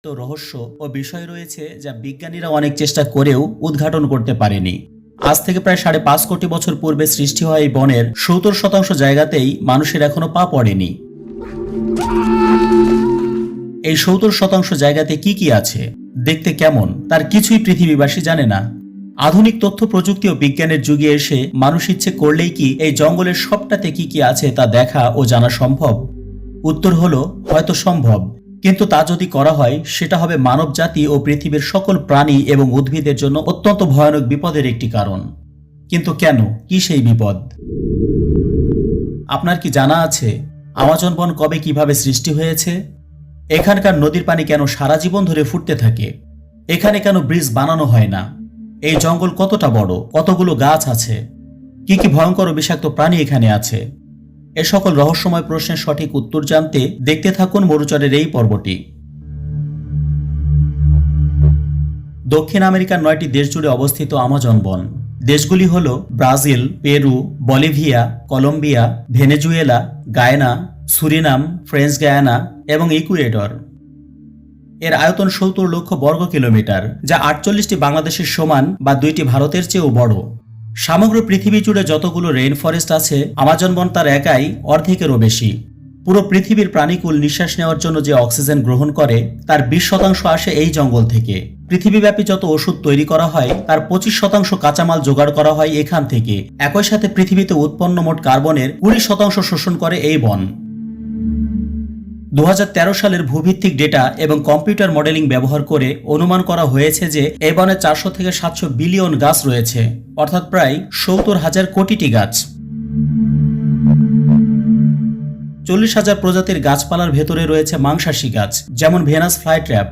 রহস্য ও বিষয় রয়েছে যা বিজ্ঞানীরা অনেক চেষ্টা করেও উদ্ঘাটন করতে পারেনি। আজ থেকে প্রায় 5.5 কোটি বছর পূর্বে সৃষ্টি হওয়া এই বনের 70% জায়গাতেই মানুষের এখনো পা পড়েনি। এই 70% জায়গাতে কি কি আছে, দেখতে কেমন, তার কিছুই পৃথিবীবাসী জানে না। আধুনিক তথ্য প্রযুক্তি ও বিজ্ঞানের যুগে এসে মানুষ ইচ্ছে করলেই কি এই জঙ্গলের সবটাতে কি কি আছে তা দেখা ও জানা সম্ভব? উত্তর হলো হয়তো সম্ভব, কিন্তু তা যদি করা হয় সেটা হবে মানব জাতি ও পৃথিবীর সকল প্রাণী এবং উদ্ভিদের জন্য অত্যন্ত ভয়ানক বিপদের একটি কারণ। কিন্তু কেন, কি সেই বিপদ? আপনার কি জানা আছে আমাজন বন কবে কিভাবে সৃষ্টি হয়েছে? এখানকার নদীর পানি কেন সারা জীবন ধরে ফুটতে থাকে? এখানে কেন ব্রিজ বানানো হয় না? এই জঙ্গল কতটা বড়, কতগুলো গাছ আছে, কি কি ভয়ঙ্কর ও বিষাক্ত প্রাণী এখানে আছে? এ সকল রহস্যময় প্রশ্নের সঠিক উত্তর জানতে দেখতে থাকুন মরুচরের এই পর্বটি। দক্ষিণ আমেরিকার 9টি দেশ জুড়ে অবস্থিত আমাজন বন। দেশগুলি হল Brazil, Peru, Bolivia, Colombia, Venezuela, Guyana, Suriname, French Guiana এবং ইকুয়েডর। এর আয়তন 70 লক্ষ বর্গ কিলোমিটার, যা 48টি বাংলাদেশের সমান বা 2টি ভারতের চেয়েও বড়। সমগ্র পৃথিবী জুড়ে যতগুলো রেইন ফরেস্ট আছে, আমাজন বন তার একাই অর্ধেকেরও বেশি। পুরো পৃথিবীর প্রাণীকুল নিঃশ্বাস নেওয়ার জন্য যে অক্সিজেন গ্রহণ করে তার 20% আসে এই জঙ্গল থেকে। পৃথিবীব্যাপী যত ওষুধ তৈরি করা হয় তার 25% কাঁচামাল জোগাড় করা হয় এখান থেকে। একই সাথে পৃথিবীতে উৎপন্ন মোট কার্বনের 20% শোষণ করে এই বন। 2013 সালের ভূভিত্তিক ডেটা এবং কম্পিউটার মডেলিং ব্যবহার করে অনুমান করা হয়েছে যে এই বনে 400 থেকে 700 বিলিয়ন গাছ রয়েছে, অর্থাৎ প্রায় 70,000 কোটিটি গাছ। 40,000 প্রজাতির গাছপালার ভেতরে রয়েছে মাংসাশী গাছ, যেমন ভেনাস ফ্লাইট্র্যাপ,